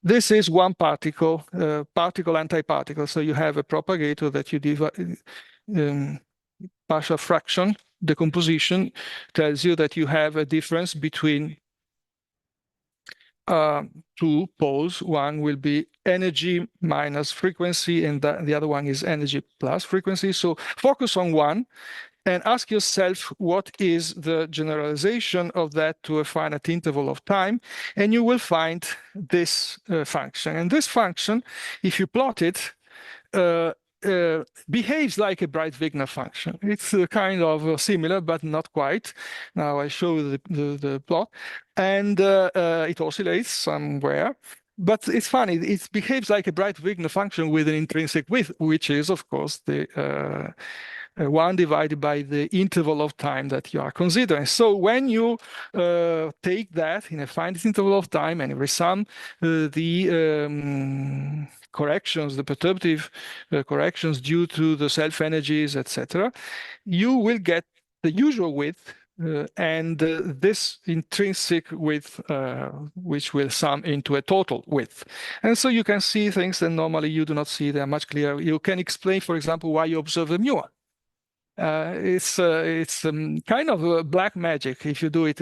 This is one particle, particle-antiparticle. So you have a propagator that you divide, partial fraction decomposition tells you that you have a difference between 2 poles. One will be energy minus frequency, and the other one is energy plus frequency. So focus on one and ask yourself, what is the generalization of that to a finite interval of time? And you will find this function. And this function, if you plot it, behaves like a Breit-Wigner function. It's kind of similar, but not quite. Now I show the plot. And it oscillates somewhere. But it's funny, it behaves like a Breit-Wigner function with an intrinsic width, which is, of course, the 1 divided by the interval of time that you are considering. So when you take that in a finite interval of time and resum the corrections, the perturbative corrections due to the self-energies, etc., you will get the usual width and this intrinsic width, which will sum into a total width. And so you can see things that normally you do not see. They are much clearer. You can explain, for example, why you observe the muon. It's kind of black magic if you do it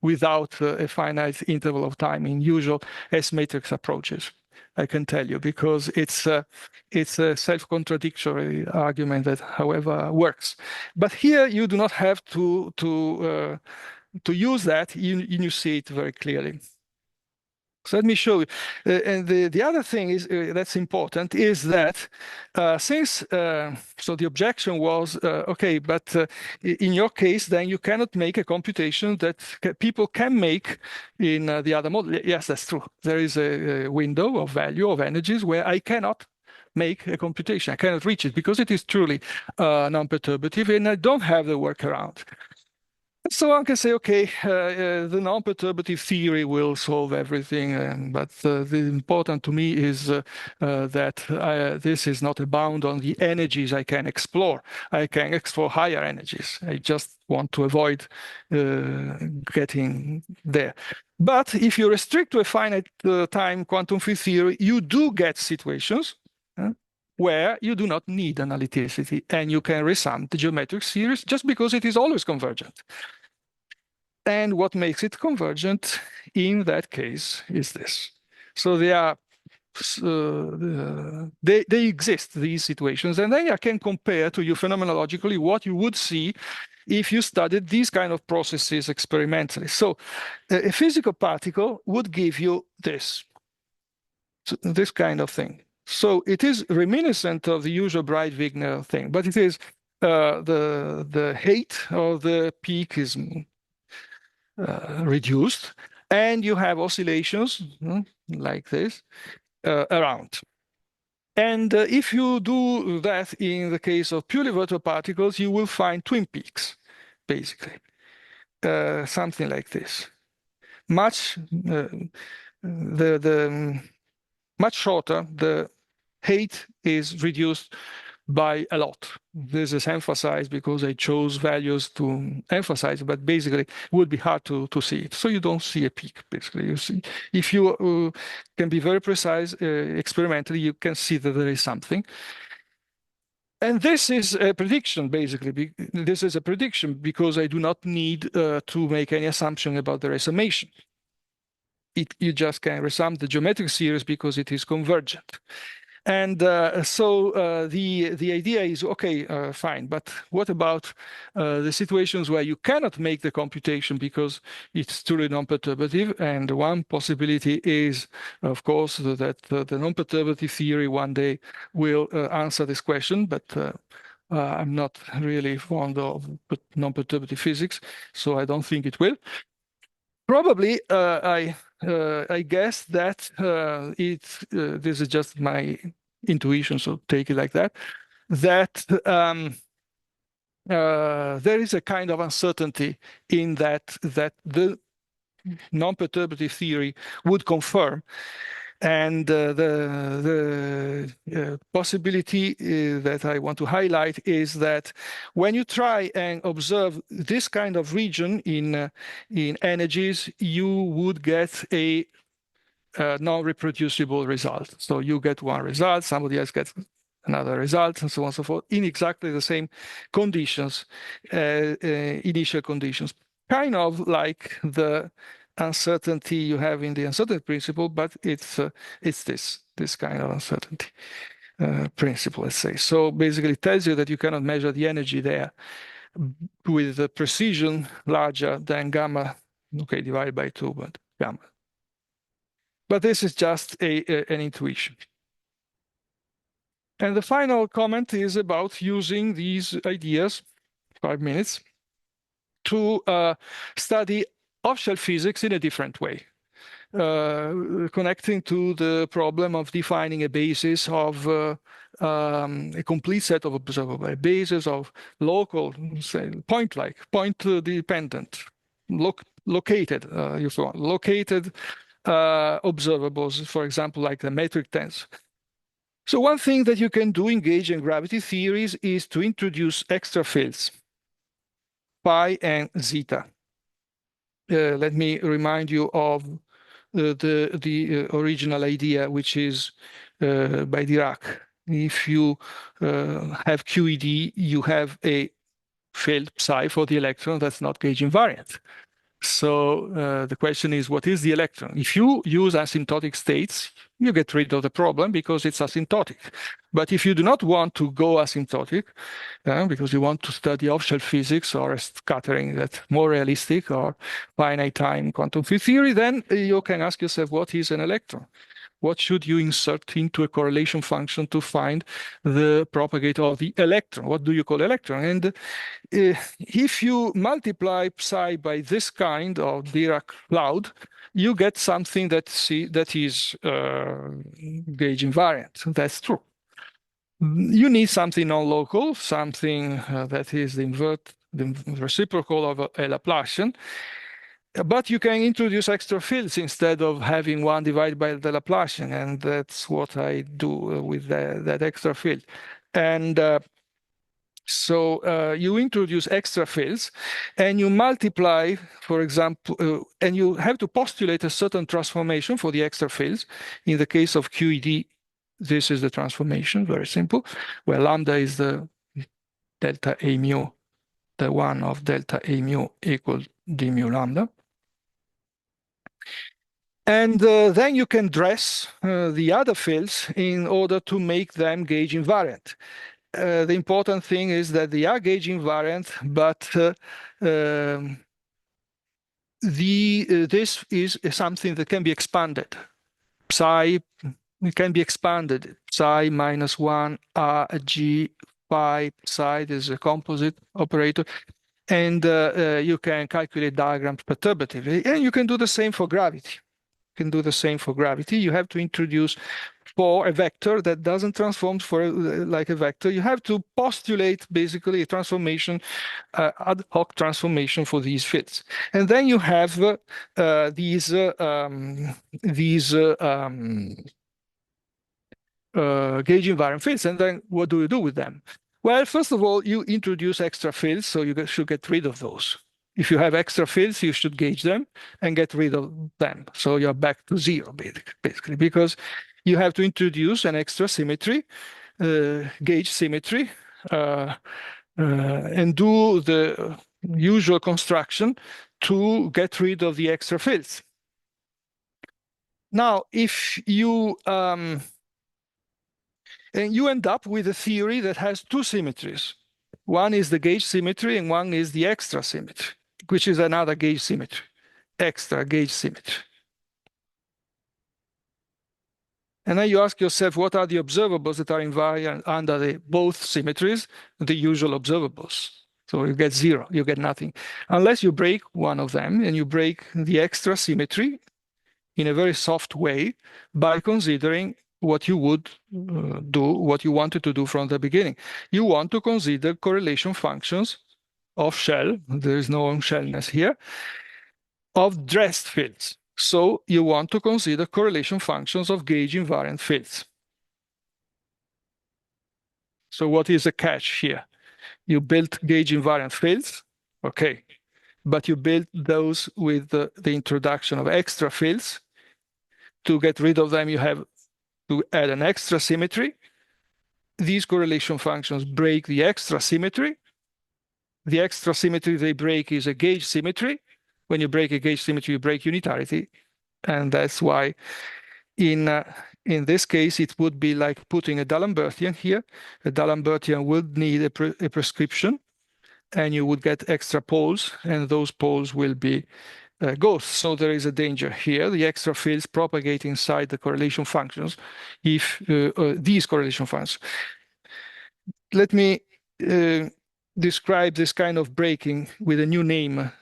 without a finite interval of time in usual S-matrix approaches. I can tell you, because it's a self-contradictory argument that, however, works. But here you do not have to use that. You see it very clearly. So let me show you. And the other thing is that's important is that since so the objection was okay, but in your case, then you cannot make a computation that people can make in the other model. Yes, that's true. There is a window of value of energies where I cannot make a computation. I cannot reach it because it is truly non-perturbative, and I don't have the workaround. So one can say, okay, the non-perturbative theory will solve everything, but the important to me is that this is not a bound on the energies I can explore. I can explore higher energies. I just want to avoid getting there. But if you restrict to a finite time quantum field theory, you do get situations where you do not need analyticity, and you can resum the geometric series just because it is always convergent. And what makes it convergent in that case is this. So they are they exist, these situations, and then I can compare to you phenomenologically what you would see if you studied these kind of processes experimentally. So a physical particle would give you this kind of thing. So it is reminiscent of the usual Breit-Wigner thing, but it is the height of the peak is reduced, and you have oscillations like this around. And if you do that in the case of purely virtual particles, you will find twin peaks, basically, something like this. Much much shorter, the height is reduced by a lot. This is emphasized because I chose values to emphasize, but basically it would be hard to see it. So you don't see a peak, basically. You see, if you can be very precise experimentally, you can see that there is something. And this is a prediction, basically. This is a prediction because I do not need to make any assumption about the resummation. You just can resum the geometric series because it is convergent. And so the idea is, okay, fine, but what about the situations where you cannot make the computation because it's truly non-perturbative? And one possibility is, of course, that the non-perturbative theory one day will answer this question, but I'm not really fond of non-perturbative physics, so I don't think it will. Probably, I guess that this is just my intuition, so take it like that, that there is a kind of uncertainty in that the non-perturbative theory would confirm. And the possibility that I want to highlight is that when you try and observe this kind of region in energies, you would get a non-reproducible result. So you get one result, somebody else gets another result, and so on and so forth, in exactly the same conditions, initial conditions. Kind of like the uncertainty you have in the uncertainty principle, but it's this kind of uncertainty principle, let's say. So basically, it tells you that you cannot measure the energy there with a precision larger than gamma, okay, divided by 2, but gamma. But this is just an intuition. And the final comment is about using these ideas, 5 minutes, to study off-shell physics in a different way, connecting to the problem of defining a basis of a complete set of observable bases of local, say, point dependent, located, if you want, located observables, for example, like the metric tensor. So one thing that you can do in gauge and gravity theories is to introduce extra fields, pi and zeta. Let me remind you of the original idea, which is by Dirac. If you have QED, you have a field psi for the electron that's not gauge invariant. So the question is, what is the electron? If you use asymptotic states, you get rid of the problem because it's asymptotic. But if you do not want to go asymptotic, because you want to study off-shell physics or scattering that's more realistic or finite time quantum field theory, then you can ask yourself, what is an electron? What should you insert into a correlation function to find the propagator of the electron? What do you call electron? And if you multiply psi by this kind of Dirac cloud, you get something that is gauge invariant. That's true. You need something non-local, something that is the reciprocal of a Laplacian. But you can introduce extra fields instead of having one divided by the Laplacian, and that's what I do with that extra field. And so you introduce extra fields, and you multiply, for example, and you have to postulate a certain transformation for the extra fields. In the case of QED, this is the transformation, very simple, where lambda is the delta A mu, the one of delta A mu equals d mu lambda. And then you can dress the other fields in order to make them gauge invariant. The important thing is that they are gauge invariant, but this is something that can be expanded. Psi can be expanded. Psi minus 1 R G phi psi, this is a composite operator. And you can calculate diagrams perturbatively. And you can do the same for gravity. You can do the same for gravity. You have to introduce for a vector that doesn't transform for like a vector. You have to postulate basically a transformation, ad hoc transformation for these fields. And then you have these gauge invariant fields. And then what do you do with them? Well, first of all, you introduce extra fields, so you should get rid of those. If you have extra fields, you should gauge them and get rid of them. So you're back to zero, basically, because you have to introduce an extra symmetry, gauge symmetry, and do the usual construction to get rid of the extra fields. Now, if you and you end up with a theory that has two symmetries. One is the gauge symmetry and one is the extra symmetry, which is another gauge symmetry, extra gauge symmetry. And then you ask yourself, what are the observables that are invariant under both symmetries? The usual observables. So you get zero, you get nothing. Unless you break one of them and you break the extra symmetry in a very soft way by considering what you would do, what you wanted to do from the beginning. You want to consider correlation functions of shell, there is no on-shellness here, of dressed fields. So you want to consider correlation functions of gauge invariant fields. So what is the catch here? You built gauge invariant fields, okay, but you built those with the introduction of extra fields. To get rid of them, you have to add an extra symmetry. These correlation functions break the extra symmetry. The extra symmetry they break is a gauge symmetry. When you break a gauge symmetry, you break unitarity. And that's why in this case, it would be like putting a D'Alembertian here. A D'Alembertian would need a prescription, and you would get extra poles, and those poles will be ghosts. So there is a danger here. The extra fields propagate inside the correlation functions if these correlation functions. Let me describe this kind of breaking with a new name,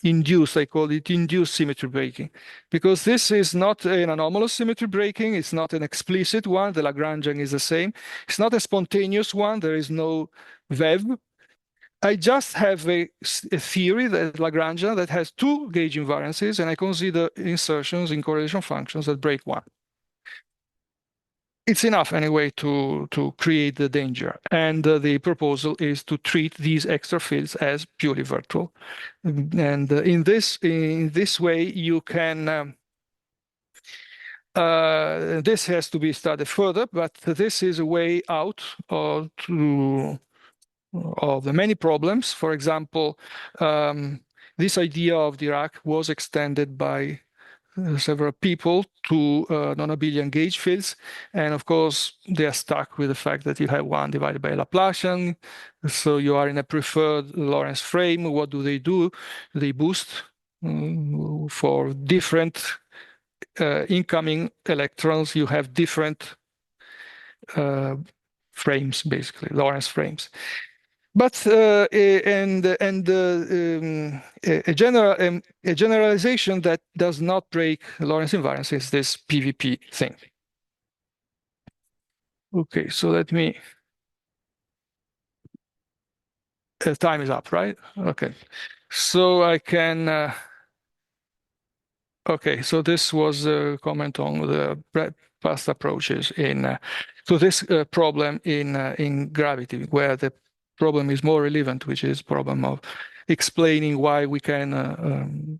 induced. I call it induced symmetry breaking, because this is not an anomalous symmetry breaking. It's not an explicit one. The Lagrangian is the same. It's not a spontaneous one. There is no web. I just have a theory, that Lagrangian, that has two gauge invariances, and I consider insertions in correlation functions that break one. It's enough anyway to create the danger. And the proposal is to treat these extra fields as purely virtual. And in this way, you can. This has to be studied further, but this is a way out of the many problems. For example, this idea of Dirac was extended by several people to non-abelian gauge fields. And of course, they are stuck with the fact that you have 1 divided by Laplacian. So you are in a preferred Lorentz frame. What do? They boost for different incoming electrons. You have different frames, basically, Lorentz frames. But a generalization that does not break Lorentz invariance is this PVP thing. Okay, so let me. Time is up, right? Okay, so I can. Okay, so this was a comment on the past approaches in. So this problem in gravity, where the problem is more relevant, which is problem of explaining why we can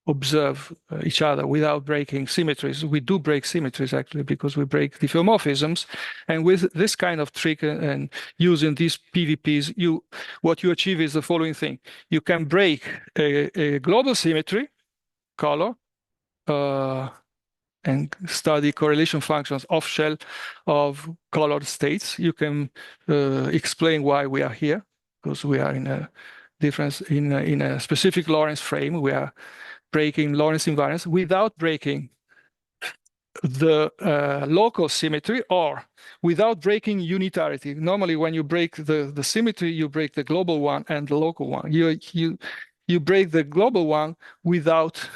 observe each other without breaking symmetries. We do break symmetries, actually, because we break diffeomorphisms. And with this kind of trick and using these PVPs, what you achieve is the following thing. You can break a global symmetry, color, and study correlation functions off shell of colored states. You can explain why we are here, because we are in a difference in a specific Lorentz frame. We are breaking Lorentz invariance without breaking the local symmetry, or without breaking unitarity. Normally, when you break the symmetry, you break the global one and the local one. You break the global one without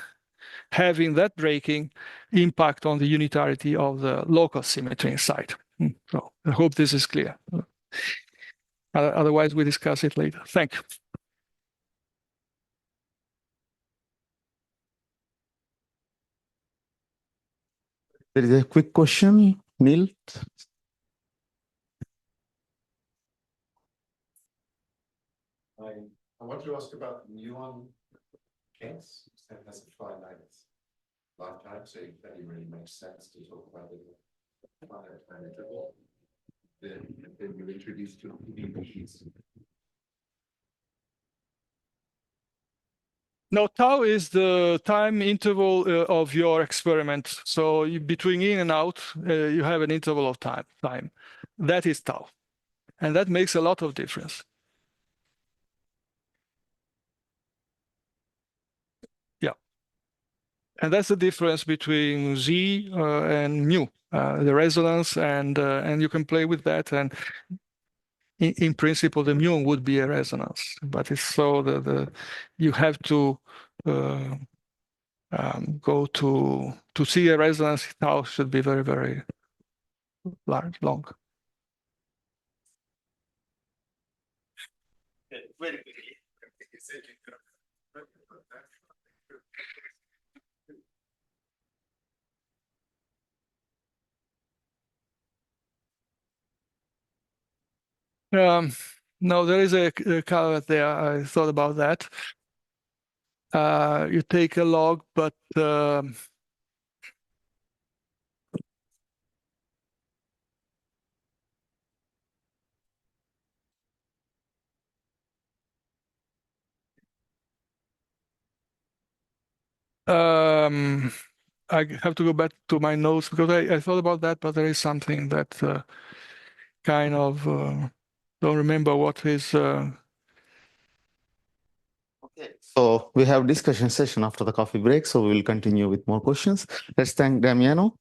having that breaking impact on the unitarity of the local symmetry inside. So I hope this is clear. Otherwise, we discuss it later. Thank you. There is a quick question, Neil. I want to ask about the muon case. That has a finite lifetime, so it really makes sense to talk about the finite time interval. Then you introduce two PVPs. Now, tau is the time interval of your experiment. So between in and out, you have an interval of time. That is tau. And that makes a lot of difference. Yeah. And that's the difference between Z and mu, the resonance, and you can play with that. And in principle, the muon would be a resonance, but it's so you have to go to see a resonance. Tau should be very, very large, long. Very quickly. No, there is a caveat there. I thought about that. You take a log, but I have to go back to my notes, because I thought about that, but there is something that kind of don't remember what is. Okay. So we have discussion session after the coffee break, so we will continue with more questions. Let's thank Damiano.